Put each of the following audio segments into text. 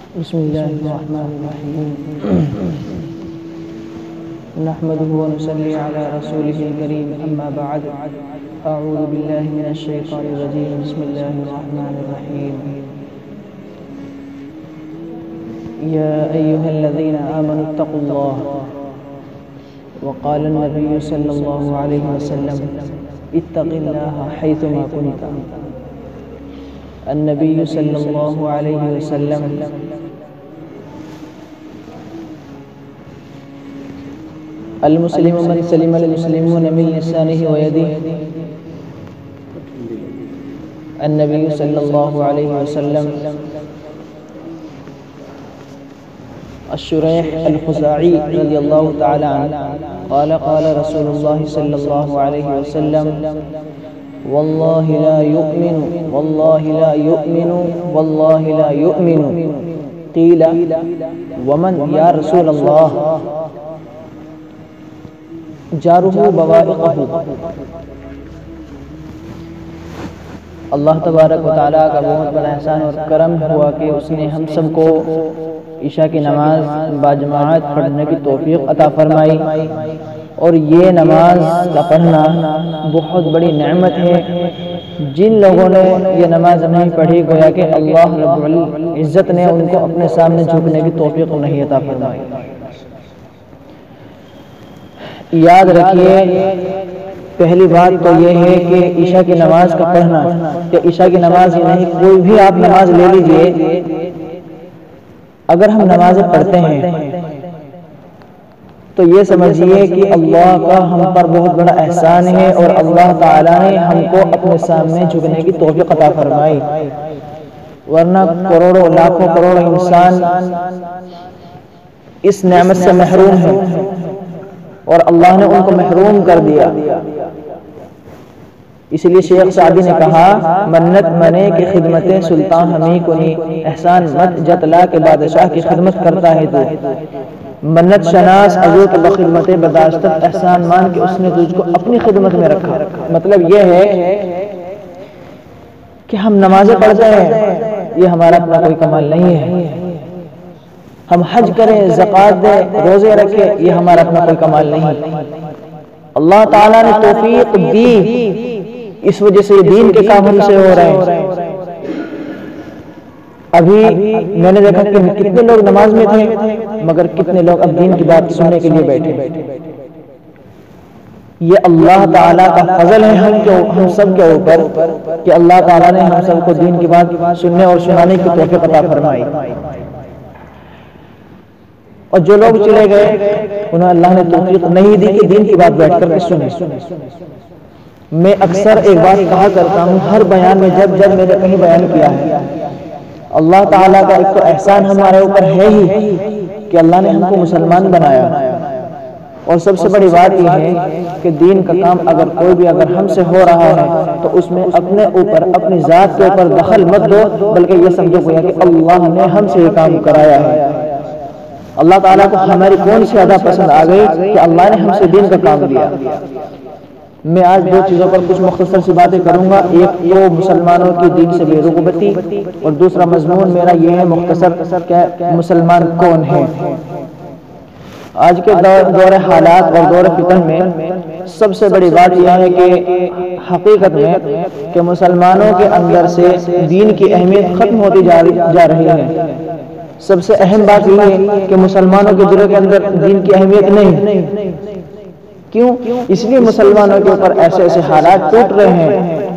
بسم الله الرحمن الرحيم نحمده ونصلي على رسوله الكريم أما بعد أعوذ بالله من الشيطان الرجيم بسم الله الرحمن الرحيم يا أيها الذين آمنوا اتقوا الله وقال النبي صلى الله عليه وسلم اتق الله حيثما كنت النبي صلى الله عليه وسلم المسلم من سلم المسلمون من لسانه ويده النبي صلى الله عليه وسلم الشريح الخزاعي رضي الله تعالى عنه قال قال رسول الله صلى الله عليه وسلم والله لا يؤمن والله لا يؤمن والله لا يؤمن قيل ومن يا رسول الله جارہ بوائقہ. اللہ تبارک و تعالیٰ کا بہت بڑا احسان اور کرم ہوا کہ اس نے ہم سب کو عشاء کی نماز باجماعت پڑھنے کی توفیق عطا فرمائی، اور یہ نماز کا پڑھنا بہت بڑی نعمت ہے. جن لوگوں نے یہ نماز نہیں پڑھی گویا کہ اللہ رب العزت نے ان کو اپنے سامنے جھکنے کی توفیق نہیں عطا فرمائی. یاد رکھیے، پہلی بات تو یہ ہے کہ عشاء کی نماز کا پڑھنا، کہ عشاء کی نماز ہی نہیں کوئی بھی آپ نماز لے لیجئے، اگر ہم نمازیں پڑھتے ہیں تو یہ سمجھیے کہ اللہ کا ہم پر بہت بڑا احسان ہے، اور اللہ تعالیٰ نے ہم کو اپنے سامنے جھکنے کی توفیق عطا فرمائی. ورنہ کروڑوں لاکھوں کروڑوں انسان اس نعمت سے محروم ہیں، اور اللہ نے ان کو محروم کر دیا. اس لیے شیخ سعدی نے کہا منت منے کی خدمت سلطان ہمیں کنی، احسان مت جتلا کے بادشاہ کی خدمت کرتا ہے تو. منت شناس ازو کے بخدمت بداشتت احسان مان کہ اس نے تجھ کو اپنی خدمت میں رکھا. مطلب یہ ہے کہ ہم نمازیں پڑھتے ہیں، یہ ہمارا اپنا کوئی کمال نہیں ہے. ہم حج کریں، زکوٰۃ دیں، روزے رکھیں، یہ ہمارا اپنا کوئی کمال نہیں. اللہ تعالیٰ نے توفیق دی، اس وجہ سے دین کے کام ہم سے ہو رہے ہیں. ابھی میں نے دیکھا کہ کتنے لوگ نماز میں تھے، مگر کتنے لوگ اب دین کی بات سننے کے لیے بیٹھے. یہ اللہ تعالیٰ کا فضل ہے ہم سب کے اوپر کہ اللہ تعالیٰ نے ہم سب کو دین کی بات سننے اور سنانے کی توفیق عطا فرمائی. اور جو لوگ چلے گئے انہیں اللہ نے توفیق نہیں دی کہ دین کی بات بیٹھ کر کے سنیں. میں اکثر ایک بات کہا کرتا ہوں ہر بیان میں، جب میں نے کہیں بیان کیا ہے، اللہ تعالیٰ کا ایک تو احسان ہمارے اوپر ہے ہی کہ اللہ نے ہم کو مسلمان بنایا، اور سب سے بڑی بات یہ ہے کہ دین کا کام اگر کوئی بھی اگر ہم سے ہو رہا ہے تو اس میں اپنے اوپر اپنی ذات کے اوپر دخل مت دو، بلکہ یہ سمجھو کہ اللہ نے ہم سے یہ کام کرایا ہے. اللہ تعالیٰ کو ہماری کون سی ادا پسند آ گئی کہ اللہ نے ہم سے دین کا کام دیا. میں آج دو چیزوں پر کچھ مختصر سی باتیں کروں گا. ایک وہ مسلمانوں کی دین سے بے رغبتی، اور دوسرا مضمون میرا یہ ہے مختصر کہ مسلمان کون ہے. آج کے دور حالات اور دور فتن میں سب سے بڑی بات یہ ہے کہ حقیقت میں کہ مسلمانوں کے اندر سے دین کی اہمیت ختم ہوتی جا رہی ہے. سب سے اہم بات یہ ہے کہ مسلمانوں کے دلوں کے اندر دین کی اہمیت نہیں. کیوں؟ اس لیے مسلمانوں کے اوپر ایسے ایسے حالات ٹوٹ رہے ہیں.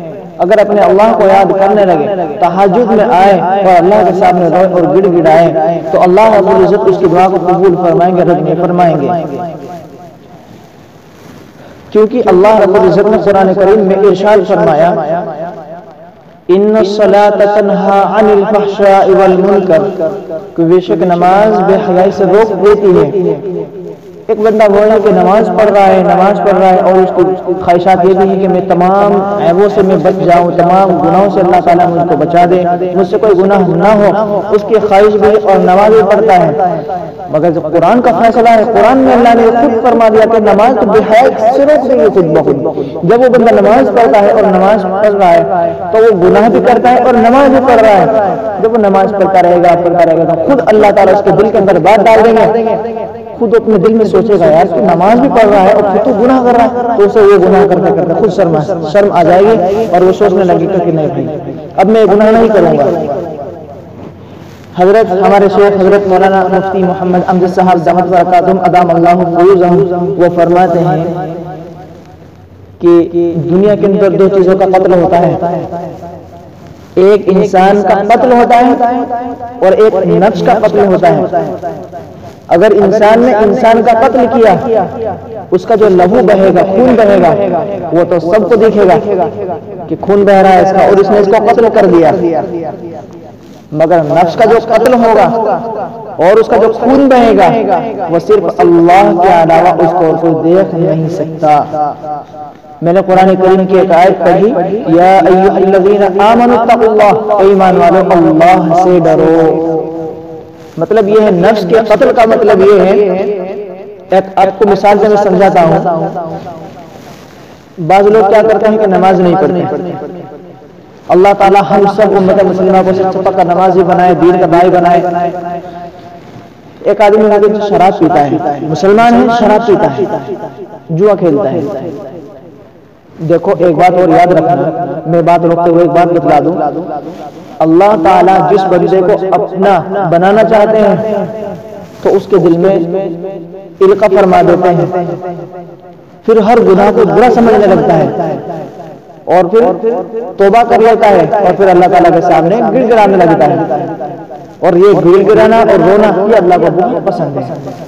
اگر اپنے اللہ کو یاد کرنے لگے، تہجد میں آئے اور اللہ کے سامنے روئے اور گڑ گڑائے تو اللہ رب العزت اس کی دعا کو قبول فرمائیں گے، رد نہیں فرمائیں گے. کیونکہ اللہ رب العزت نے قرآن کریم میں ارشاد فرمایا ان الصلاۃ تنہی عن الفحشاء والمنکر، کہ بے شک نماز بے حیائی سے روک دیتی ہے. ایک بندہ بول رہا ہے کہ نماز پڑھ رہا ہے اور اس کی خواہشات یہ بھی ہے کہ میں تمام عیبوں سے میں بچ جاؤں، تمام گناہوں سے اللہ تعالیٰ مجھ کو بچا دے، مجھ سے کوئی گناہ نہ ہو، اس کی خواہش بھی اور نماز بھی پڑھتا ہے۔ مگر جو قرآن کا فیصلہ ہے، قرآن میں اللہ نے خود فرما دیا کہ نماز تو بحق سے روک دے گی خود بخود۔ جب وہ بندہ نماز پڑھتا ہے اور نماز پڑھ رہا ہے تو وہ گناہ بھی کرتا ہے اور نماز بھی پڑھ رہا ہے۔ جب وہ نماز پڑھتا رہے گا تو خود اللہ تعالیٰ اس کے دل کے اندر بات ڈال دیں گے، خود اپنے دل میں سوچے گا یار تو نماز بھی پڑھ رہا ہے اور پھر تو گناہ کر رہا ہے، تو اسے یہ گناہ کرتے کرتے خود شرم آ جائے گی اور وہ سوچنے لگے گا کہ نہیں بھائی اب میں گناہ نہیں کروں گا۔ حضرت ہمارے شیخ حضرت مولانا مفتی محمد امجد صاحب دامت برکاتہم ادام اللہ فیوزہم وہ فرماتے ہیں کہ دنیا کے اندر دو چیزوں کا قتل ہوتا ہے، ایک انسان کا قتل ہوتا ہے اور ایک نفس کا قتل ہوتا ہے۔ اگر انسان نے انسان کا قتل کیا، اس کا جو لہو بہے گا، خون بہے گا، وہ تو سب کو دیکھے گا کہ خون بہ رہا ہے اس کا اور اس نے اس کو قتل کر دیا۔ مگر نفس کا جو قتل ہوگا اور اس کا جو خون بہے گا وہ صرف اللہ کے علاوہ اس کو کوئی دیکھ نہیں سکتا۔ میں نے قرآن کریم کی ایک آیت پڑھی، یا ایھا الذین آمنوا اتقوا اللہ، اے ایمان والو اللہ سے ڈرو۔ مطلب یہ ہے نفس کے قتل کا مطلب یہ ہے، آپ کو مثال سے میں سمجھاتا ہوں۔ بعض لوگ کیا کرتے ہیں کہ نماز نہیں پڑھتے، اللہ تعالیٰ ہم سب امت مسلمہ کو سب سے پکا نمازی بنائے، دین کا داعی بنائے۔ ایک آدمی ہے جو شراب پیتا ہے، مسلمان ہے، شراب پیتا ہے، جوا کھیلتا ہے۔ دیکھو ایک بات اور یاد رکھنا، میں بات روکتے ہوئے ایک بات بتلا دوں، اللہ تعالیٰ جس بندے کو اپنا بنانا چاہتے ہیں تو اس کے دل میں القا فرما دیتے ہیں، پھر ہر گناہ کو برا سمجھنے لگتا ہے اور پھر توبہ کر لیتا ہے اور پھر اللہ تعالیٰ کے سامنے گڑ گڑانے لگتا ہے، اور یہ گڑ گڑانا اور رونا یہ اللہ کو بہت پسند ہے۔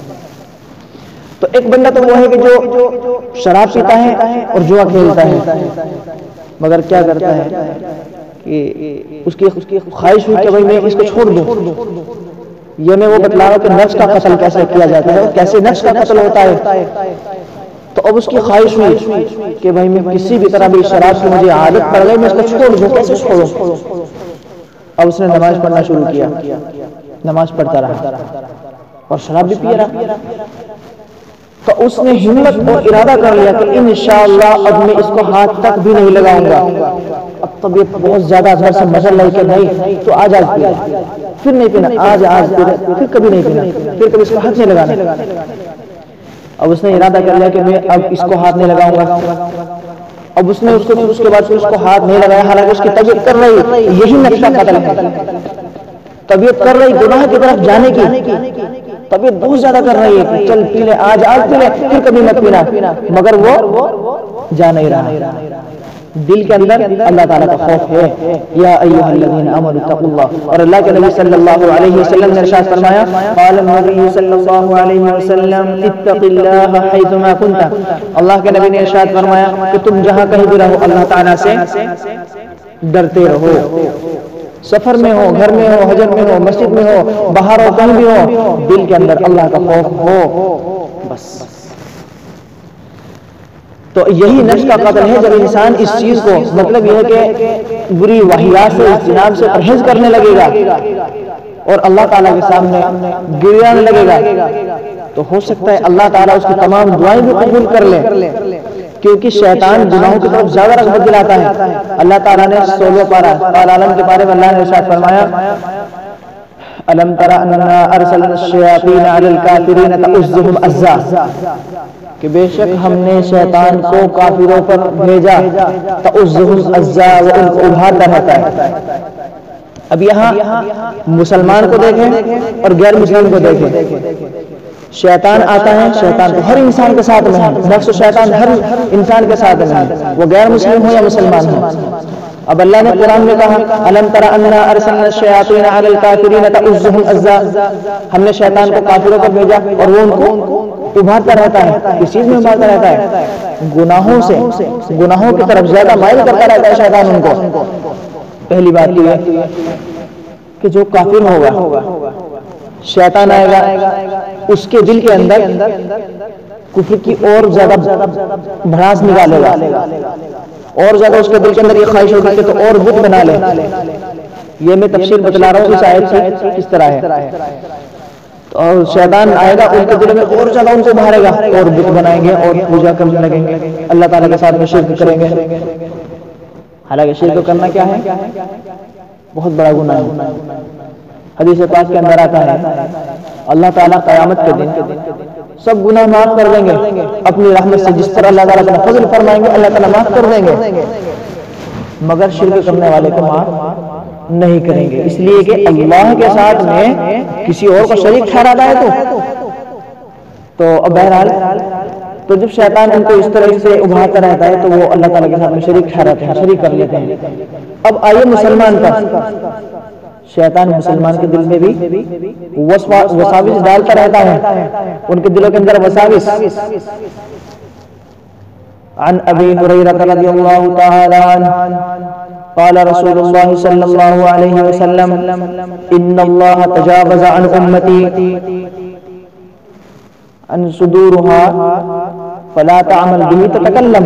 تو ایک بندہ تو وہ ہے کہ جو شراب پیتا ہے اور جوا کھیلتا ہے، مگر کیا کرتا ہے کہ اس کی خواہش ہوئی کہ بھائی میں اس کو چھوڑ دوں۔ یہ میں وہ بتلا رہا ہوں کہ نفس کا قتل کیسے کیا جاتا ہے اور کیسے نفس کا قتل ہوتا ہے۔ تو اب اس کی خواہش ہوئی کہ بھائی میں کسی بھی طرح بھی شراب کی مجھے عادت پڑ گئی، میں اس کو چھوڑ دوں، کیسے چھوڑوں؟ اب اس نے نماز پڑھنا شروع کیا، نماز پڑھتا رہا اور شراب بھی پی رہا۔ تو اس نے ہمت اور ارادہ کر لیا کہ انشاءاللہ اب میں اس کو ہاتھ تک بھی نہیں لگاؤں گا۔ اب طبیعت بہت زیادہ گھر سے مزل لائی کہ نہیں تو آج پینا، پھر نہیں پینا، آج پینا، پھر کبھی نہیں پینا، پھر کبھی اس کو ہاتھ نہیں لگانا۔ اب اس نے ارادہ کر لیا کہ میں اب اس کو ہاتھ نہیں لگاؤں گا۔ اب اس نے اس کے بعد اس کو ہاتھ نہیں لگایا، حالانکہ اس کی طبیعت کر رہی، یہی نفس کا قتل ہے، طبیعت کر رہی گناہ کی طرف جانے کی، طبیعت بہت زیادہ کر رہی ہے کہ چل پی لے، آج پی لے، پھر کبھی مت پینا، مگر وہ جا نہیں رہا۔ دل کے اندر اللہ تعالیٰ کا خوف ہے، یا ایھا الذین آمنوا اتقوا اللہ۔ اور اللہ کے نبی صلی اللہ علیہ وسلم نے ارشاد فرمایا، قال النبی صلی اللہ علیہ وسلم اتق اللہ حیثما کنت۔ اللہ کے نبی نے ارشاد فرمایا کہ تم جہاں کہیں بھی رہو اللہ تعالیٰ سے ڈرتے رہو، سفر میں ہو، گھر میں ہو، حجر میں ہو، مسجد میں ہو، باہر ہو، کہیں بھی ہو، دل کے اندر اللہ کا خوف ہو بس۔ تو یہی نفس کا قتل ہے، جب انسان اس چیز کو مطلب یہ ہے کہ بری واہیات سے، جناب سے پرہیز کرنے لگے گا اور اللہ تعالیٰ کے سامنے گریانے لگے گا، تو ہو سکتا ہے اللہ تعالیٰ اس کی تمام دعائیں بھی قبول کر لے، کیونکہ شیطان گناہوں کی طرف زیادہ رغبت دلاتا ہے۔ اللہ تعالیٰ نے 16 پارہ عالم کے بارے میں اللہ نے ارشاد فرمایا، الم تر انا ارسلنا الشیاطین علی الکافرین تعزهم عزا، کہ بے شک ہم نے شیطان کو کافروں پر بھیجا، تعزهم عزا، وہ ان کو ابھارتا رہتا ہے۔ اب یہاں مسلمان کو دیکھیں اور غیر مسلم کو دیکھیں، شیطان آتا ہے، شیطان تو ہر انسان کے ساتھ میں ہے، نفس و شیطان ہر انسان کے ساتھ میں ہے، وہ غیر مسلم ہو یا مسلمان ہو۔ اب اللہ نے قرآن میں کہا، الم تر انا ارسلنا الشیاطین علی الکافرین تعزهم عزا، ہم نے شیطان کو کافروں پر بھیجا اور وہ ان کو ابھارتا رہتا ہے۔ کس چیز میں ابھارتا رہتا ہے؟ گناہوں سے، گناہوں کی طرف زیادہ مائل کرتا رہتا ہے شیطان ان کو۔ پہلی بات یہ ہے کہ جو کافر ہوگا شیطان آئے گا اس کے دل کے اندر کفر کی اور زیادہ بھڑاس نکالے گا، اور زیادہ اس کے دل کے اندر یہ خواہش ہوگی کہ تو اور بت بنا لے. یہ میں تفصیل بتلا رہا ہوں اس آیت سے کس طرح ہے. اور شیطان آئے گا ان کے دل میں اور زیادہ ان کو مارے گا، اور بت بنائیں گے اور پوجا کرنے لگیں گے، اللہ تعالیٰ کے ساتھ میں شرک کریں گے. حالانکہ شرک کرنا کیا ہے؟ بہت بڑا گناہ ہے. حدیث پاک کے اندر آتا ہے اللہ تعالیٰ قیامت کے دن سب گناہ معاف کر دیں گے اپنی رحمت سے، جس طرح اللہ تعالیٰ فضل فرمائیں گے اللہ تعالیٰ معاف کر دیں گے، مگر شرک کرنے والے کو معاف نہیں کریں گے، اس لیے کہ اللہ کے ساتھ میں کسی اور کو شریک ٹھہراتا ہے. تو اب بہرحال تو جب شیطان ان کو اس طرح سے ابھارتا رہتا ہے تو وہ اللہ تعالیٰ کے ساتھ میں شریک ٹھہراتے ہیں، شریک کر لیتے ہیں. اب آئیے مسلمان پر، شیطان مسلمان کے دل میں بھی وساوس ڈالتا رہتا ہے، ان کے دلوں کے اندر وساوس. عن ابی ہریرہ رضی اللہ تعالی عنہ قال رسول اللہ صلی اللہ علیہ وسلم ان اللہ تجاوز عن امتی ان صدورها فلا تعمل به تتکلم.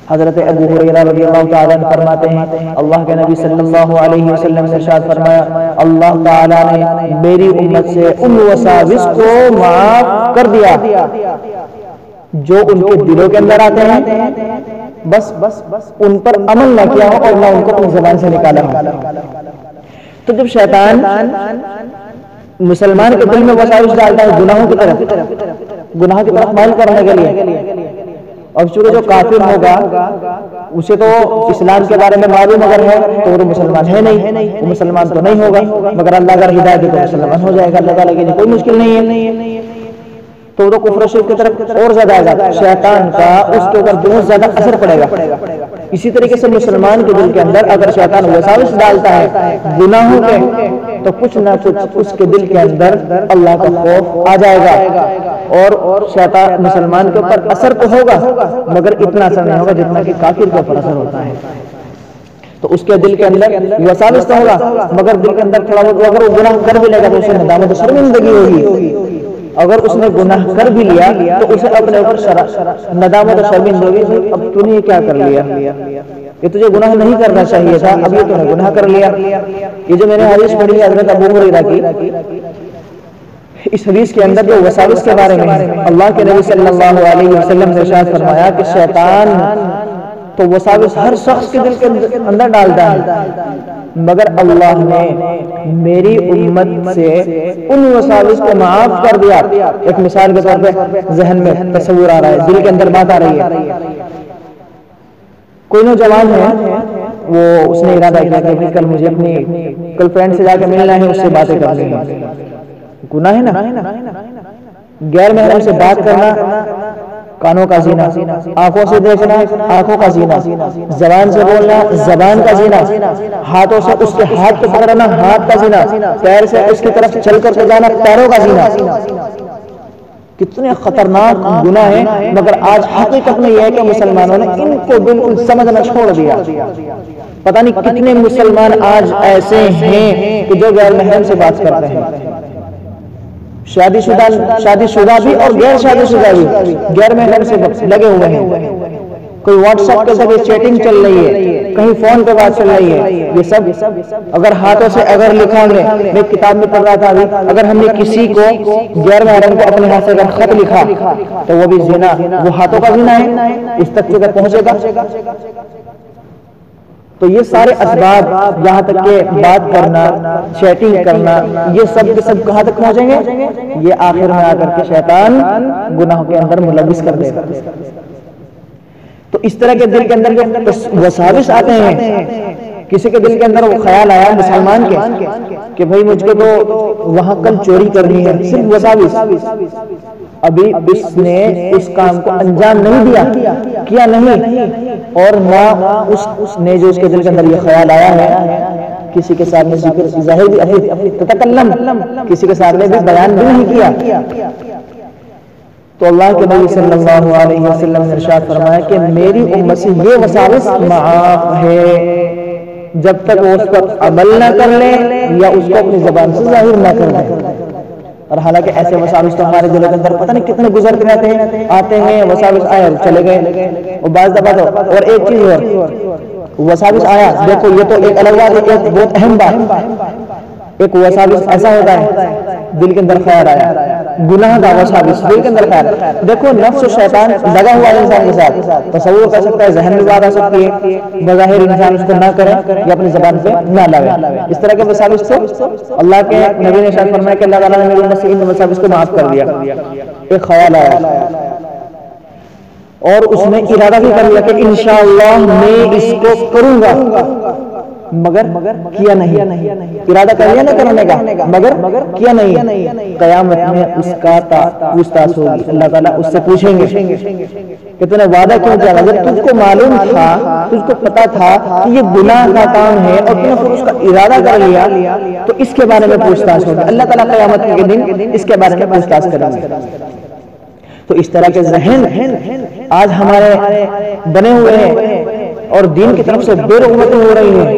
حضرت ابو ہریرہ رضی اللہ تعالی عنہ فرماتے ہیں اللہ کے نبی صلی اللہ علیہ وسلم نے ارشاد فرمایا اللہ تعالی نے میری امت سے ان وساوس کو معاف کر دیا جو ان کے دلوں کے اندر آتے ہیں، بس ان پر عمل نہ کیا ہو اور نہ ان کو اپنی زبان سے نکالا ہو. تو جب شیطان مسلمان کے دل میں وساوس ڈالتا ہے گناہوں کی طرف مائل کرنے کے لیے، اور چونکہ جو کافر ہوگا اسے تو اسلام کے بارے میں معلوم اگر ہے تو وہ مسلمان ہے نہیں، وہ مسلمان تو نہیں ہوگا، مگر اللہ اگر ہدایت دے تو مسلمان ہو جائے گا، اللہ تعالیٰ کے لیے کوئی مشکل نہیں ہے. تو وہ کفر و شرک کی طرف اور زیادہ آئے گا، شیطان کا اس کے اوپر بہت زیادہ اثر پڑے گا. اسی طریقے سے مسلمان کے دل کے اندر اگر شیطان وساوس ڈالتا ہے گناہوں کے تو کچھ نہ کچھ اس کے دل کے اندر اللہ کا خوف آ جائے گا، اور شیطان مسلمان کے اوپر اثر تو ہوگا مگر اتنا اثر نہیں ہوگا جتنا کہ کافر کے اوپر اثر ہوتا ہے. تو اس کے دل کے اندر وساوس تو ہوگا مگر دل کے اندر تھوڑا بہت اگر وہ گناہ کر بھی لے گا تو اسے ندامت و شرمندگی ہوگی. اگر اس نے گناہ کر بھی لیا تو اسے اپنے اوپر ندامت و شرمندگی ہوگی، اب تو نے کیا کر لیا، یہ تجھے گناہ نہیں کرنا چاہیے تھا، اب یہ تو نے گناہ کر لیا. یہ جو میں نے حدیث پڑھی ہے حضرت ابو ہریرہ کی، اس حدیث کے اندر جو وساوس کے بارے میں اللہ کے نبی صلی اللہ علیہ وسلم نے ارشاد فرمایا کہ شیطان تو وساوس ہر شخص کے دل کے اندر ڈالتا ہے، مگر اللہ نے میری امت سے ان وساوس کو معاف کر دیا. ایک مثال کے طور پہ ذہن میں تصور آ رہا ہے، دل کے اندر بات آ رہی ہے. کوئی نوجوان ہے، وہ اس نے ارادہ کیا کہ کل مجھے اپنی گرل فرینڈ سے جا کے ملنا ہے، اس سے باتیں کرنی ہے. گناہ ہے نا، غیر محرم سے بات کرنا کانوں کا زینا، آنکھوں سے دیکھنا آنکھوں کا زینا، زبان سے بولنا زبان کا زینا، ہاتھوں سے اس کے ہاتھ کو پکڑنا ہاتھ کا زینا، پیر سے اس کی طرف چل کر کے جانا پیروں کا زینا. کتنے خطرناک گناہ ہیں، مگر آج حقیقت میں یہ ہے کہ مسلمانوں نے ان کو بالکل سمجھنا چھوڑ دیا. پتہ نہیں کتنے مسلمان آج ایسے ہیں کہ جو غیر محرم سے بات کرتے ہیں، شادی شدہ بھی اور غیر شادی شدہ بھی غیر محرم سے لگے ہوئے ہیں. کوئی واٹس ایپ کے ذریعے چیٹنگ چل رہی ہے، کہیں فون پہ بات چل رہی ہے. یہ سب اگر ہاتھوں سے اگر لکھا گے، میں کتاب میں پڑھ رہا تھا ابھی، اگر ہم نے کسی کو غیر محرم کو اپنے ہاتھ سے اگر خط لکھا تو وہ بھی زنا، وہ ہاتھوں کا زنا ہے، اس تک جو پہنچے گا. تو یہ سارے اسباب یہاں تک کہ بات کرنا، چیٹنگ کرنا، یہ سب کے سب کہاں تک پہنچیں گے؟ یہ آخر میں آ کر کے شیطان گناہوں کے اندر ملوث کر دے گا. تو اس طرح کے دل کے اندر جو وساوس آتے ہیں، کسی کے دل کے اندر وہ خیال آیا مسلمان کے کہ بھائی مجھ کو تو وہاں کل چوری کرنی ہے، صرف وساوس، ابھی اس نے اس کام کو انجام نہیں کیا نہیں، اور نہ اس نے جو اس کے دل کے اندر یہ خیال آیا ہے کسی کے سامنے ظاہر بھی تتکلم، کسی کے سامنے بھی بیان بھی نہیں کیا. تو اللہ کے نبی صلی اللہ علیہ وسلم نے ارشاد فرمایا کہ میری امت سے یہ وساوس معاف ہے جب تک وہ اس پر عمل نہ کر لے یا اس کو اپنی زبان سے ظاہر نہ کر لے. اور حالانکہ ایسے وساوس تو ہمارے دلوں کے اندر پتہ نہیں کتنے گزرتے رہتے ہیں، آتے ہیں وساوس آئے اور چلے گئے، اور بعض دفعہ تو اور ایک چیز اور وساوس آیا، دیکھو یہ تو ایک الگ بات ہے، ایک بہت اہم بات، ایک وساوس ایسا ہوتا ہے دل کے اندر خیال آیا، گناہ کا وساوس دل کے اندر خیال، دیکھو نفس و شیطان لگا ہوا ہے انسان کے ساتھ، تصور کر سکتا ہے، ذہن میں بات آ سکتی ہے، بظاہر انسان اس کو نہ کرے یا اپنی زبان پہ نہ لگے، اس طرح کے وساوس تو اللہ کے نبی نے ارشاد فرمایا کہ اللہ تعالیٰ نے میری امت سے ان وساوس کو معاف کر دیا۔ ایک خیال آیا اور اس نے ارادہ بھی کر لیا کہ انشاءاللہ میں اس کو کروں گا، مگر کیا نہیں، ارادہ کر لیا نہ کرنے کا، مگر کیا نہیں، قیامت میں اس کا پوچھ تاچھ ہوگی، اللہ تعالیٰ اس سے پوچھیں گے کہ تو نے وعدہ کیوں کیا، اگر تجھ کو معلوم تھا، تجھ کو پتا تھا کہ یہ گناہ کا کام ہے اور تم نے پھر اس کا ارادہ کر لیا، تو اس کے بارے میں پوچھ تاچھ ہوگی، اللہ تعالیٰ قیامت کے دن اس کے بارے میں پوچھ تاچھ کریں گے۔ تو اس طرح کے ذہن آج ہمارے بنے ہوئے ہیں اور دین کی طرف سے بے رغبتیں ہو رہی ہیں۔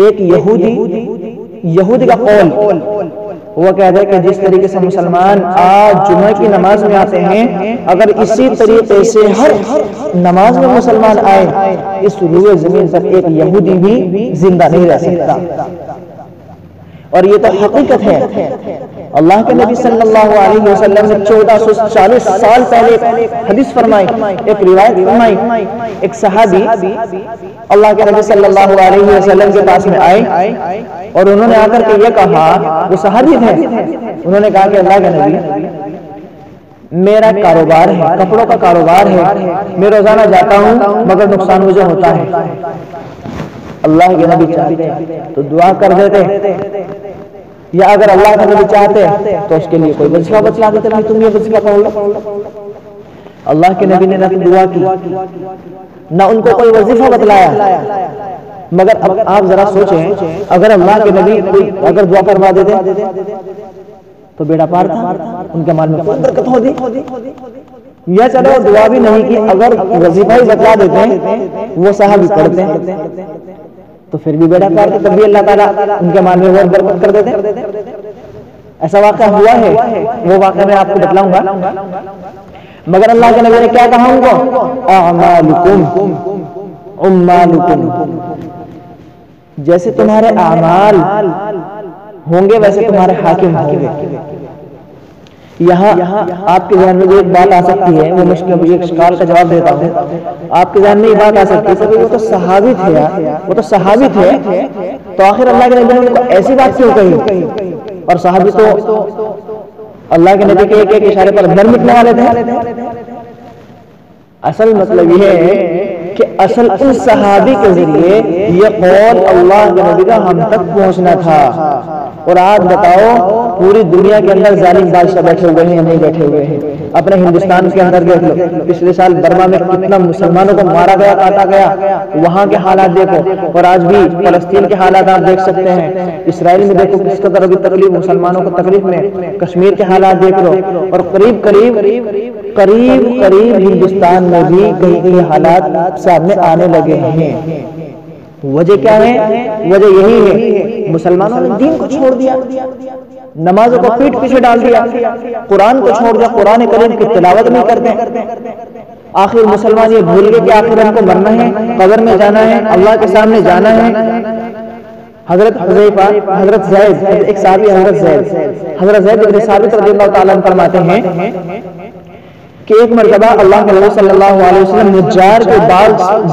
ایک یہودی کا قول وہ کہتا ہے کہ جس طریقے سے مسلمان آج جمعہ کی نماز میں آتے ہیں، اگر اسی طریقے سے ہر نماز میں مسلمان آئے، اس روئے زمین پر ایک یہودی بھی زندہ نہیں رہ سکتا۔ اور یہ تو حقیقت ہے، اللہ کے نبی صلی اللہ علیہ وسلم نے 1440 سال پہلے حدیث فرمائی، ایک روایت فرمائی، ایک صحابی اللہ کے نبی صلی اللہ علیہ وسلم کے پاس میں آئے اور انہوں نے آ کر کے یہ کہا، وہ صحابی تھے، انہوں نے کہا کہ اللہ کے نبی میرا کاروبار ہے، کپڑوں کا کاروبار ہے، میں روزانہ جاتا ہوں مگر نقصان مجھے ہوتا ہے، اللہ کے نبی چاہتے تو دعا کر دیتے، یا اگر اللہ کے نبی چاہتے تو اس کے لیے کوئی وظیفہ بتلا دیتے، تم یہ وظیفہ پڑھ لو۔ اللہ کے نبی نے نہ دعا کی، نہ ان کو کوئی وظیفہ بتلایا، مگر اب آپ ذرا سوچیں اگر اللہ کے نبی اگر دعا کروا دیتے تو بیڑا پار تھا، ان کے مال میں کوئی برکت ہوتی، یا چلو دعا بھی نہیں کی، اگر وظیفہ ہی بتلا دیتے وہ صحابی پڑھتے تو پھر بھی بیڑا پار تھا، تب بھی اللہ تعالیٰ ان کے مال میں وہ برکت کر دیتے۔ ایسا واقعہ ہوا ہے، وہ واقعہ میں آپ کو بتلاؤں گا، مگر اللہ کے نبی نے کیا کہا ان کو، اعمالکم امالکم، جیسے تمہارے اعمال ہوں گے ویسے تمہارے حاکم ہوں گے۔ یہاں آپ کے ذہن میں جو ایک بات آ سکتی ہے، وہ مجھے ایک سوال کا جواب دیتا ہوں، آپ کے ذہن میں یہ بات آ سکتی ہے کہ وہ تو صحابی تھے یار، وہ تو صحابی تھے، تو آخر اللہ کے نبی نے ان کو ایسی بات کیوں کہی؟ اور صحابی تو اللہ کے نبی کے ایک ایک اشارے پر مر مٹنے والے تھے۔ اصل مطلب یہ ہے کہ اصل ان صحابی کے ذریعے یہ قول اللہ کے نبی کا ہم تک پہنچنا تھا۔ اور آج بتاؤ پوری دنیا کے اندر ظالم بادشاہ بیٹھے ہوئے ہیں یا نہیں بیٹھے ہوئے ہیں؟ اپنے ہندوستان کے اندر دیکھ لو، پچھلے سال برما میں کتنا مسلمانوں کو مارا گیا، کاٹا گیا، وہاں کے حالات دیکھو، اور آج بھی فلسطین کے حالات آپ دیکھ سکتے ہیں، اسرائیل میں دیکھو کس قدر ابھی تکلیف مسلمانوں کو تکلیف میں، کشمیر کے حالات دیکھ لو، اور قریب قریب ہندوستان میں بھی کئی حالات سامنے آنے لگے ہیں۔ وجہ کیا ہے؟ وجہ یہی ہے مسلمانوں نے دین کو چھوڑ دیا، نمازوں کو پیٹ پیچھے ڈال دیا، قرآن کو چھوڑ دیا، قرآن کریم کی تلاوت نہیں کرتے۔ آخر مسلمان یہ بھول گئے کہ آخر ہم کو مرنا ہے، قبر میں جانا ہے، اللہ کے سامنے جانا ہے۔ حضرت حذیفہ، حضرت زید، ایک صحابی حضرت زید بن ثابت رضی اللہ تعالیٰ عنہ فرماتے ہیں کہ ایک مرتبہ اللہ کے نبی صلی اللہ علیہ وسلم نجار کے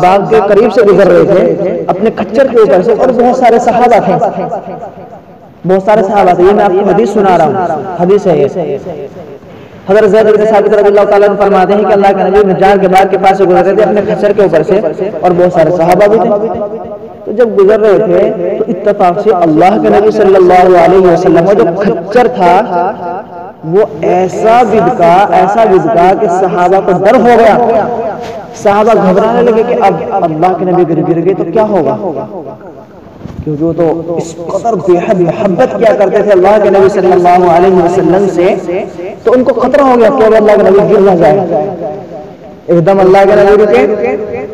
باغ کے قریب سے گزر رہے تھے اپنے کچر کے اوپر سے، اور بہت سارے صحابہ تھے، یہ میں آپ کو حدیث سنا رہا ہوں، حدیث ہے یہ۔ حضرت زید بن ثابت رضی اللہ تعالیٰ عنہ فرماتے ہیں کہ اللہ کے نبی نجار کے باغ کے پاس سے گزر رہے تھے اپنے کچر کے اوپر سے، اور بہت سارے صحابہ بھی تھے۔ تو جب گزر رہے تھے تو اتفاق سے اللہ کے نبی صلی اللہ علیہ وسلم کا جو کچر تھا وہ ایسا بدکا کہ صحابہ کو ڈر ہو گیا، صحابہ گھبرانے لگے کہ اب اللہ کے نبی گر گئے تو کیا ہوگا، کیونکہ وہ تو اس قدر بے حد محبت کیا کرتے تھے اللہ کے نبی صلی اللہ علیہ وسلم سے، تو ان کو خطرہ ہو گیا کہ اب اللہ کے نبی گر نہ جائے۔ ایک دم اللہ کے نبی رکے،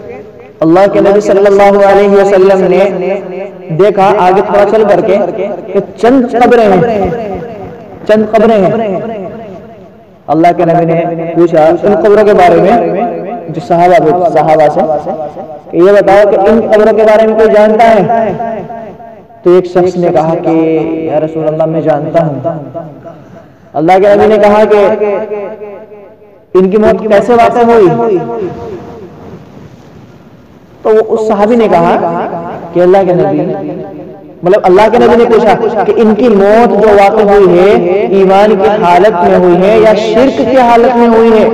اللہ کے نبی صلی اللہ علیہ وسلم نے دیکھا آگے تھوڑا چل کر کے کہ چند قبریں ہیں، چند قبریں ہیں۔ اللہ کے نبی نے پوچھا ان قبروں کے بارے میں جو صحابہ سے کہ یہ بتاؤ کہ ان قبروں کے بارے میں کوئی جانتا ہے؟ تو ایک شخص نے کہا کہ یا رسول اللہ میں جانتا ہوں۔ اللہ کے نبی نے کہا کہ ان کی موت کیسے واقع ہوئی؟ تو اس صحابی نے کہا کہ اللہ کے نبی اللہ کے نبی نے پوچھا کہ ان کی موت جو واقع ہوئی ہے ایمان کی حالت میں ہوئی ہے یا شرک کی حالت میں ہوئی ہے؟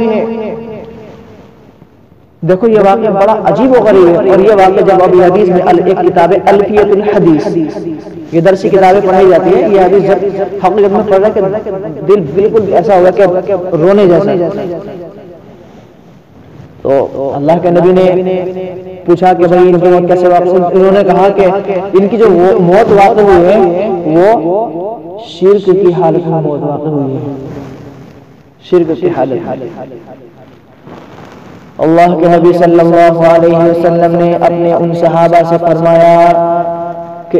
دیکھو یہ واقعہ بڑا عجیب و غریب ہے، اور یہ واقعہ جب ابھی حدیث میں ایک کتاب ہے الفیۃ الحدیث، یہ درسی کتابیں پڑھائی جاتی ہے، یہ حدیث جب حقیقت میں پڑھ رہا کہ دل بالکل ایسا ہوا کہ رونے جیسا۔ تو اللہ کے نبی نے پوچھا کہ بھائی ان کی موت کیسے واقع ہوئی؟ انہوں نے کہا کہ ان کی جو موت واقع ہوئی ہے وہ شرک کی حالت میں موت واقع ہوئی ہے، شرک کی حالت۔ اللہ کے نبی صلی اللہ علیہ وسلم نے اپنے ان صحابہ سے فرمایا کہ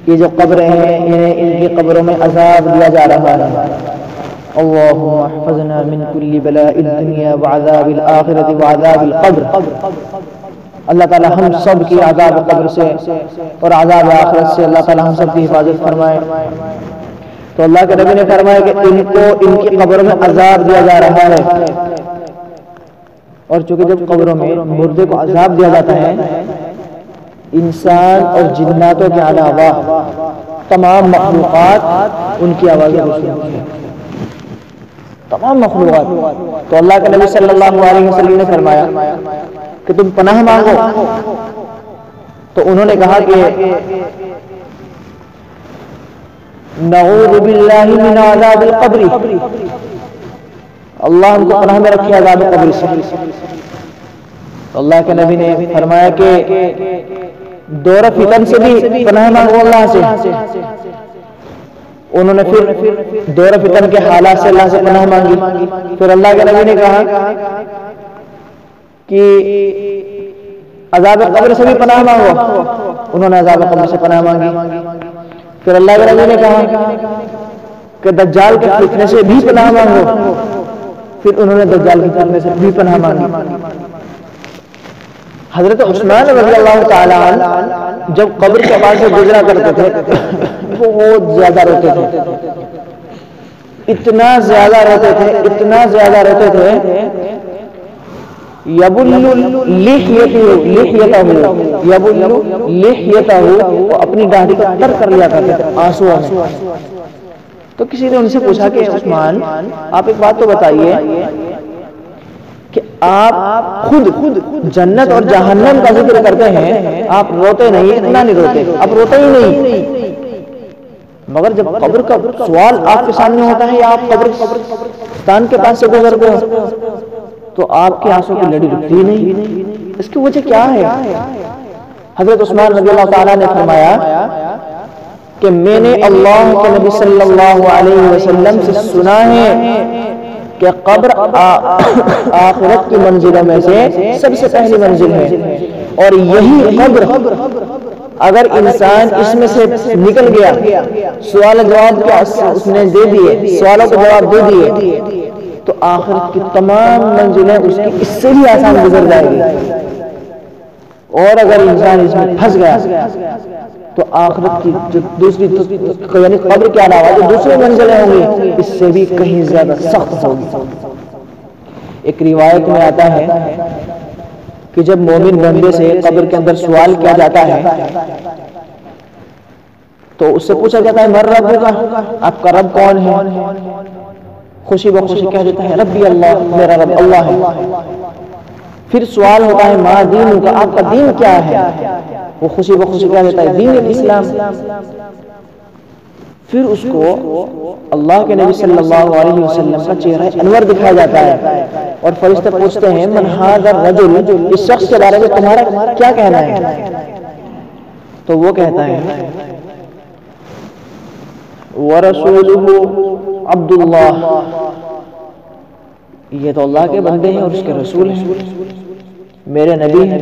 یہ جو قبریں ہیں ان کی قبروں میں عذاب دیا جا رہا ہے۔ اللہم احفظنا من کل بلاء الدنیا وعذاب الآخرة وعذاب القبر۔ اللہ تعالی ہم سب کی عذاب قبر سے اور عذاب آخرت سے اللہ تعالی ہم سب کی حفاظت فرمائے۔ تو اللہ کے نبی نے فرمایا کہ ان کی قبروں میں عذاب دیا جا رہا ہے، اور چونکہ جب قبروں میں مردے کو عذاب دیا جاتا ہے انسان اور جناتوں کے علاوہ تمام مخلوقات ان کی آوازیں سنتی ہیں، تمام مخلوقات۔ تو اللہ کے نبی صلی اللہ علیہ وسلم نے فرمایا کہ تم پناہ مانگو، تو انہوں نے کہا کہ نعوذ باللہ من عذاب القبر، اللہ ہم کو پناہ میں رکھے عذاب قبر سے۔ تو اللہ کے نبی نے فرمایا کہ دور فتن سے بھی پناہ مانگو اللہ سے۔ انہوں نے پھر دور فتن کے حالات سے اللہ سے پناہ مانگی۔ پھر اللہ کے نبی نے کہا کہ عذاب قبر سے بھی پناہ مانگو، انہوں نے عذاب قبر سے پناہ مانگی۔ پھر اللہ کے نبی نے کہا کہ دجال کے فتنے سے بھی پناہ مانگو، پھر انہوں نے دجال کے فتنے سے بھی پناہ مانگی۔ حضرت عثمان رضی اللہ تعالی عنہ جب قبر کے پاس سے گزرا کرتے تھے بہت زیادہ روتے تھے، اتنا زیادہ روتے تھے، اتنا زیادہ روتے تھے، یبل لحیتہ، وہ اپنی داڑھی کو تر کر لیا کرتے تھے آنسو میں۔ تو کسی نے ان سے پوچھا کہ عثمان آپ ایک بات تو بتائیے کہ آپ خود جنت اور جہنم کا ذکر کرتے ہیں، آپ روتے نہیں، اتنا نہیں روتے، آپ روتے ہی نہیں، مگر جب قبر کا سوال آپ کے سامنے ہوتا ہے یا آپ قبرستان کے پاس سے گزرتے ہیں تو آپ کے آنسوں کی لڑی رکتی ہی نہیں۔ اس کی وجہ کیا ہے؟ حضرت عثمان رضی اللہ تعالیٰ نے فرمایا کہ میں نے اللہ کے نبی صلی اللہ علیہ وسلم سے سنا ہے کہ قبر آخرت کی منزلوں میں سے سب سے پہلی منزل ہے، اور یہی قبر اگر انسان اس میں سے نکل گیا، سوال جواب کیا اس نے دے دیے، سوالوں کے جواب دے دیے، تو آخرت کی تمام منزلیں اس کی اس سے بھی آسان گزر جائے گی۔ اور اگر انسان اس میں پھنس گیا تو آخرت کی جو دوسری یعنی قبر کے علاوہ جو دوسری منزلیں ہوں گی اس سے بھی کہیں زیادہ سخت ہوگی۔ ایک روایت میں آتا ہے کہ جب مومن بندے سے قبر کے اندر سوال کیا جاتا ہے تو اس سے پوچھا جاتا ہے من ربک، آپ کا رب کون ہے؟ خوشی بخوشی کہہ دیتا ہے ربی اللہ، میرا رب اللہ ہے۔ پھر سوال ہوتا ہے ما دینک، آپ کا دین کیا ہے؟ وہ خوشی بخوشی کہہ دیتا ہے دین اسلام۔ پھر اس کو اللہ کے نبی صلی اللہ علیہ وسلم کا چہرہ انور دکھایا جاتا ہے، اور فرشتے پوچھتے ہیں من ھذا الرجل، اس شخص کے بارے میں تمہارا کیا کہنا ہے؟ تو وہ کہتا ہے ورسولہ عبداللہ، یہ تو اللہ کے بندے ہیں اور اس کے رسول ہیں، میرے نبی ہیں۔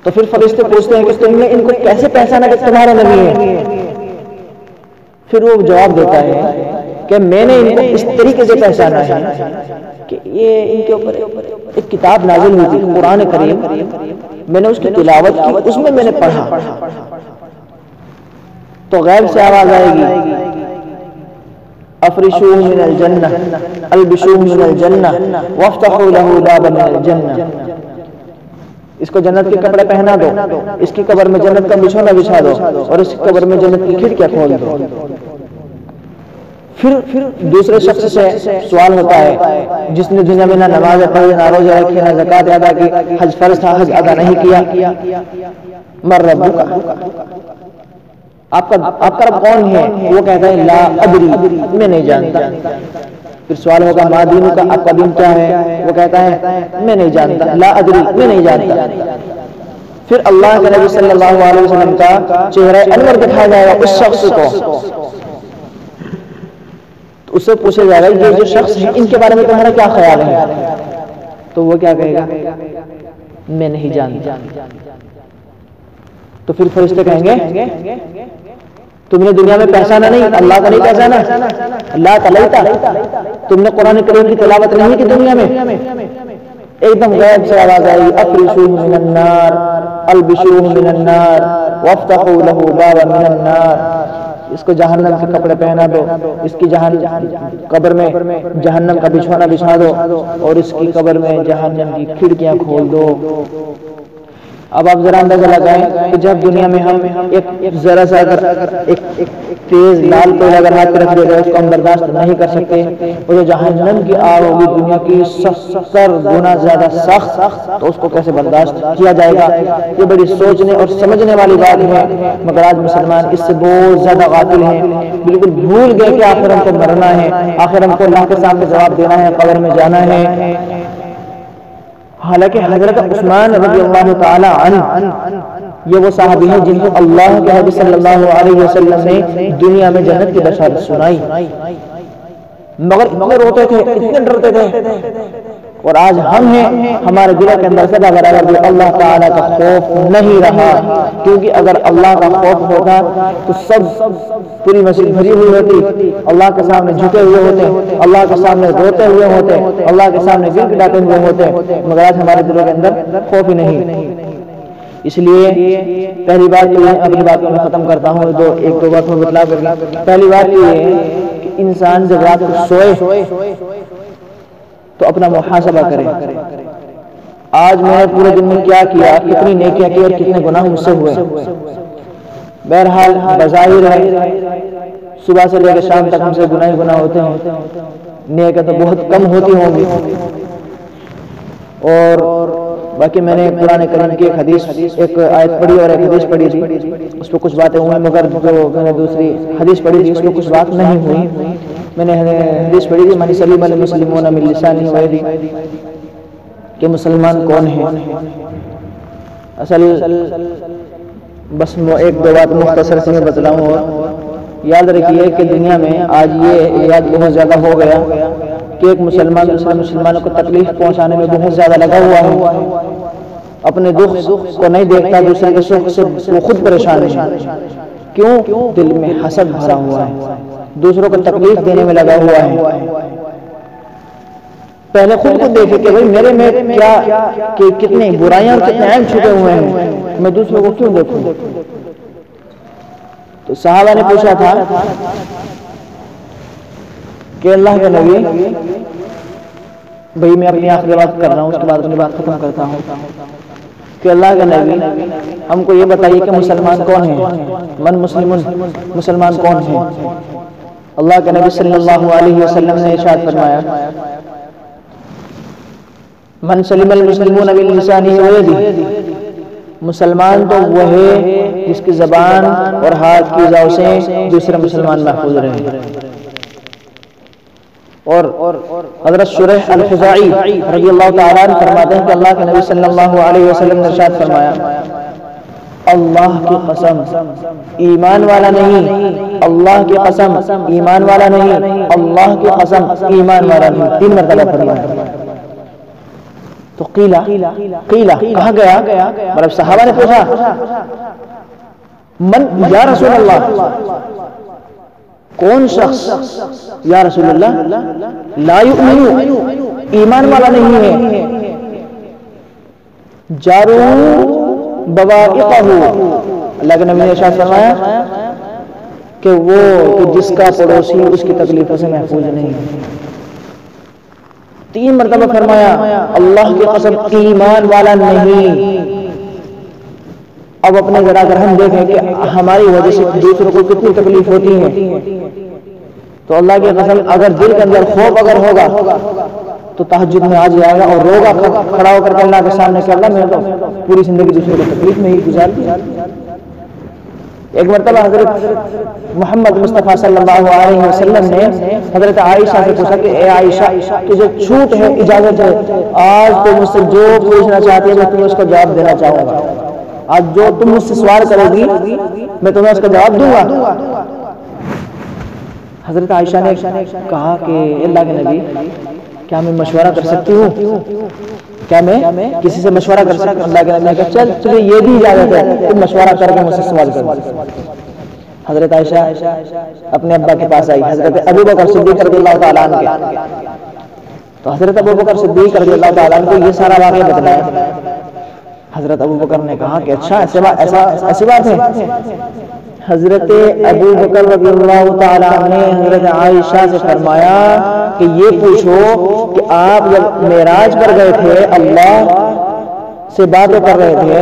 تو پھر فرشتے پوچھتے ہیں کہ تم نے ان کو کیسے پہچانا کہ تمہارے نبی ہیں؟ پھر وہ جواب دیتا ہے کہ میں نے ان کو اس طریقے سے پہچانا ہے کہ یہ ان کے اوپر ایک کتاب نازل ہوئی تھی قرآن کریم، میں نے اس کی تلاوت کی، اس میں نے پڑھا تو غیب سے آواز آئے گی افرشوہ من الجنہ البشوہ من الجنہ وافتحوا له بابا من الجنہ، اس کو جنت کے کپڑے پہنا دو، اس کی قبر میں جنت کا بچھونا بچھا دو، اور اس کی قبر میں جنت کی کھڑکیاں کھول دو۔ پھر دوسرے شخص سے سوال ہوتا ہے جس نے دنیا میں نہ نماز پڑھی، نہ روزہ رکھی، نہ زکوٰۃ ادا کی، حج فرض تھا حج ادا نہیں کیا، من ربک، آپ کا رب کون ہے؟ وہ کہتا ہے لا ادری، میں نہیں جانتا۔ پھر سوال ہوگا ما دین کا، آپ کا دین کیا ہے؟ وہ کہتا ہے میں نہیں جانتا، لا ادری، میں نہیں جانتا۔ پھر اللہ کے نبی صلی اللہ علیہ وسلم کا چہرہ انور دکھایا جائے گا اس شخص کو، تو اس سے پوچھا جائے گا یہ جو شخص ہے ان کے بارے میں تمہارا کیا خیال ہے؟ تو وہ کیا کہے گا؟ میں نہیں جانتا۔ تو پھر فرشتے کہیں گے تم نے دنیا میں پہچانا نہیں، اللہ کا نہیں پہچانا، اللہ تلیتا، تم نے قرآن کریم کی تلاوت نہیں کی دنیا میں۔ ایک دم غیب سے آواز آئی افرشوہ من النار البشوہ من النار وافتحوا له بابا من النار، اس کو جہنم کے کپڑے پہنا دو، اس کی قبر میں جہنم کا بچھونا بچھا دو، اور اس کی قبر میں جہنم کی کھڑکیاں کھول دو۔ اب آپ ذرا اندازہ لگائیں کہ جب دنیا میں ہم ایک ذرا سا اگر ایک تیز لال کوئلہ اگر ہاتھ پہ رکھ دے گا اس کو ہم برداشت نہیں کر سکتے، اور جو جہنم کی آگ ہوگی دنیا کی 70 گنا زیادہ سخت، تو اس کو کیسے برداشت کیا جائے گا؟ یہ بڑی سوچنے اور سمجھنے والی بات ہے، مگر آج مسلمان اس سے بہت زیادہ غافل ہیں، بالکل بھول گئے کہ آخر ہم کو مرنا ہے، آخر ہم کو اللہ کے سامنے جواب دینا ہے، قبر میں جانا ہے۔ حالانکہ حضرت عثمان رضی اللہ تعالی عنہ یہ وہ صحابی ہیں جن کو اللہ کے حبیب صلی اللہ علیہ وسلم نے دنیا میں جنت کی بشارت سنائی، مگر اتنے روتے تھے، اتنے ڈرتے تھے، اور آج ہم ہیں ہمارے دلوں کے اندر سدا برابر بھی اللہ تعالیٰ کا خوف نہیں رہا، کیونکہ اگر اللہ کا خوف ہوتا تو سب پوری مسجد بھری ہوئی ہوتی، اللہ کے سامنے جھکے ہوئے ہوتے، اللہ کے سامنے روتے ہوئے ہوتے، اللہ کے سامنے گر گڑاتے ہوئے ہوتے، مگر آج ہمارے دلوں کے اندر خوف ہی نہیں۔ اس لیے پہلی بات تو یہ، اپنی بات کو میں ختم کرتا ہوں، ایک دو بات میں بتلا کر، پہلی بات یہ ہے کہ انسان جب رات کو سوئے تو اپنا محاسبہ کرے، آج میں نے پورے دن میں کیا کیا، کتنی نیکیاں کی اور کتنے گناہ مجھ سے ہوئے۔ بہرحال بظاہر ہے صبح سے لے کے شام تک ہم سے گناہ ہی گناہ ہوتے ہیں، نیکیاں تو بہت کم ہوتی ہوں گی۔ اور باقی میں نے قرآن کریم کی ایک آیت پڑھی اور ایک حدیث پڑھی تھی، اس پہ کچھ باتیں ہوئی، مگر جو میں نے دوسری حدیث پڑھی تھی اس پہ کچھ بات نہیں ہوئی۔ میں نے حدیث پڑھی تھی من سلم المسلمون من لسانہ و یدہ، کہ مسلمان کون ہیں۔ اصل بس ایک دو بات مختصر سے میں بتلاؤں، اور یاد رکھیے کہ دنیا میں آج یہ یاد بہت زیادہ ہو گیا کہ ایک مسلمان دوسرے مسلمانوں کو تکلیف پہنچانے میں بہت زیادہ لگا ہوا ہے، اپنے دکھ کو نہیں دیکھتا، دوسرے کے سکھ سے وہ خود پریشان ہے۔ کیوں؟ دل میں حسد بھرا ہوا ہے، دوسروں کو تکلیف دینے میں لگا ہوا ہے۔ پہلے خود کو دیکھے کہ بھئی میرے میں کیا کہ کتنی برائیاں اور کتنے عیب چھپے ہوئے ہیں، میں دوسروں کو کیوں دیکھوں؟ تو صحابہ نے پوچھا تھا کہ اللہ کے نبی، بھئی میں اپنی آخری بات کر رہا ہوں، اس کے بعد اپنی بات ختم کرتا ہوں، کہ اللہ کے نبی ہم کو یہ بتائیے کہ مسلمان کون ہیں، من مسلمون، مسلمان کون ہیں؟ اللہ کے نبی صلی اللہ علیہ وسلم نے ارشاد فرمایا من سلم المسلمون من لسانہ و یدہ، مسلمان تو وہ ہے جس کی زبان اور ہاتھ کی اعضاء سے دوسرے مسلمان محفوظ رہے۔ اور حضرت شریح الخزاعی رضی اللہ تعالیٰ عنہ فرماتے ہیں کہ اللہ کے نبی صلی اللہ علیہ وسلم نے ارشاد فرمایا اللہ کی قسم ایمان والا نہیں، اللہ کی قسم ایمان والا نہیں، اللہ کی قسم ایمان والا نہیں، 3 مرتبہ فرمایا۔ تو قیلا کہا گیا، مطلب صحابہ نے پوچھا من یا رسول اللہ، کون شخص یا رسول اللہ لا یؤمن ایمان والا نہیں ہے، جارو بوائقہ، اللہ کے نبی نے ارشاد فرمایا کہ وہ جس کا پڑوسی اس کی تکلیفوں سے محفوظ نہیں ہے۔ 3 مرتبہ فرمایا اللہ کی قسم ایمان والا نہیں۔ اب اپنے ذرا اگر ہم دیکھیں کہ ہماری وجہ سے دوسروں کو کتنی تکلیف ہوتی ہے، تو اللہ کی قسم اگر دل کے اندر خوف اگر ہوگا تو تہجد میں آ جائے گا اور روگا کھڑا ہو کر کے اللہ کے سامنے کہ اللہ میں تو پوری زندگی دوسرے کو تکلیف میں ہی گزار دی۔ ایک مرتبہ حضرت محمد مصطفیٰ صلی اللہ علیہ وسلم نے حضرت عائشہ سے پوچھا کہ اے عائشہ تجھے چھوٹ ہے، اجازت ہے، آج تو مجھ سے جو پوچھنا چاہتی ہے میں تمہیں اس کا جواب دینا چاہوں گا، آج جو تم مجھ سے سوال کرو گی میں تمہیں اس کا جواب دوں گا۔ حضرت عائشہ نے کہا کہ اللہ کے نبی کیا میں مشورہ کر سکتی ہوں، کیا میں کسی سے مشورہ کر سکتی ہوں؟ اللہ کے نبی نے کہا چل تجھے یہ بھی اجازت ہے تم مشورہ کر کے مجھ سے سوال کرو۔ حضرت عائشہ اپنے ابا کے پاس آئی، حضرت ابوبکر صدیق رضی اللہ تعالیٰ عنہ کے، تو حضرت ابوبکر صدیق رضی اللہ تعالیٰ عنہ کو یہ سارا واقعہ بتلایا۔ حضرت ابوبکر نے کہا کہ اچھا ایسی بات ہے۔ حضرت ابوبکر رضی اللہ تعالیٰ عنہ نے حضرت عائشہ سے فرمایا کہ یہ پوچھو کہ آپ جب معراج پر گئے تھے اللہ سے باتیں کر رہے تھے،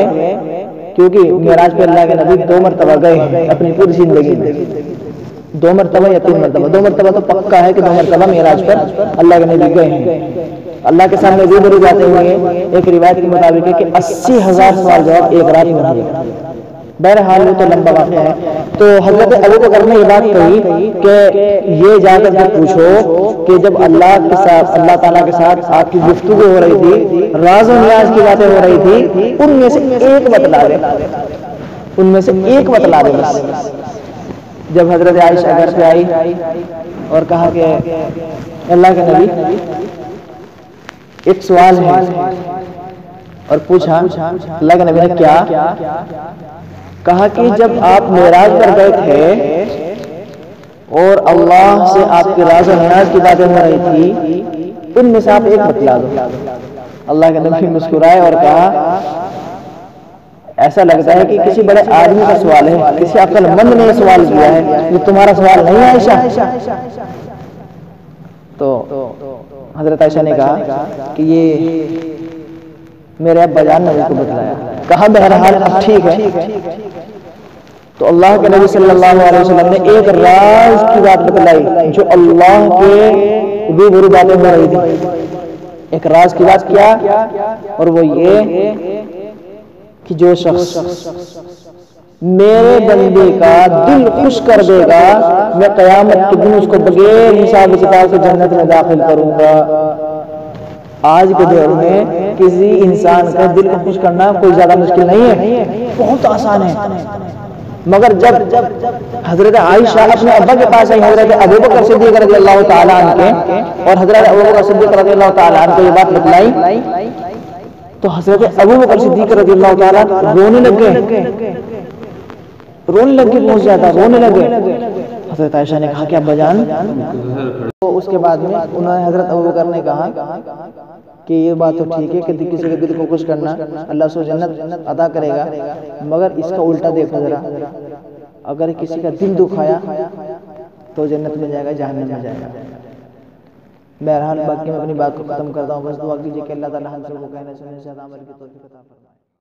کیونکہ معراج پہ اللہ کے نبی 2 مرتبہ گئے ہیں اپنی پوری زندگی میں، 2 مرتبہ یا 3 مرتبہ، 2 مرتبہ تو پکا ہے کہ 2 مرتبہ معراج پر اللہ کے نبی گئے ہیں۔ اللہ کے سامنے روبرو جاتے ہوئے ایک روایت کے مطابق ہے کہ 80,000 سوال جواب ایک رات میں ہوئے۔ بہرحال وہ تو لمبا واقعہ ہے۔ تو حضرت ابوبکر نے یہ بات کہی کہ یہ جا کر کے پوچھو کہ جب اللہ تعالیٰ کے ساتھ آپ کی گفتگو ہو رہی تھی، راز و نیاز کی باتیں ہو رہی تھی، ان میں سے ایک بتلا دے، ان میں سے ایک بتلا دے بس۔ جب حضرت عائشہ گھر پہ آئی اور کہا کہ اللہ کے نبی ایک سوال ہے، اور پوچھا اللہ کے نبی نے کیا؟ کہا کہ جب آپ معراج پر گئے تھے اور اللہ سے آپ کی راز و نیاز کی باتیں ہو رہی تھی، ان میں سے آپ ایک بتلا دو۔ اللہ کے نبی مسکرائے اور کہا ایسا لگتا ہے کہ کسی بڑے آدمی کا سوال ہے، کسی عقل مند نے سوال کیا ہے، یہ تمہارا سوال نہیں ہے عائشہ۔ تو حضرت عائشہ نے کہا کہ یہ میرے ابا جان نے مجھ کو بتلایا۔ کہا بہرحال اب ٹھیک ہے۔ تو اللہ کے نبی صلی اللہ علیہ وسلم نے ایک راز کی بات بتلائی جو اللہ کے روبرو باتیں ہو رہی تھی۔ ایک راز کی بات کیا، اور وہ یہ کہ جو شخص میرے بندے کا دل خوش کر دے گا میں قیامت کے دن اس کو بغیر حساب کتاب سے جنت میں داخل کروں گا۔ آج کے دور میں کسی انسان کا دل کو خوش کرنا کوئی زیادہ مشکل نہیں ہے، بہت آسان ہے۔ مگر جب حضرت عائشہ اپنے ابا کے پاس آئی حضرت ابوبکر صدیق رضی اللہ تعالیٰ عنہ کے، اور حضرت ابوبکر صدیق رضی اللہ تعالیٰ عنہ کو یہ بات بتلائی، تو حضرت ابوبکر صدیق رضی اللہ تعالیٰ رونے لگ گئے، پہنچ جاتا رونے لگے۔ حضرت عائشہ نے کہا کہ ابا جان، تو اس کے بعد میں انہوں نے حضرت ابوبکر نے کہا کہ یہ بات تو ٹھیک ہے کہ کسی کے دل کو خوش کرنا اللہ سے جنت عطا کرے گا، مگر اس کا الٹا دیکھو ذرا، اگر کسی کا دل دکھایا تو جنت میں جائے گا، جہنم میں جائے گا۔ بہرحال باقی میں اپنی بات کو ختم کرتا ہوں، بس دعا کیجیے کہ اللہ تعالی ہم سب کو کہنے سننے سے عمل کی توفیق عطا فرمائے۔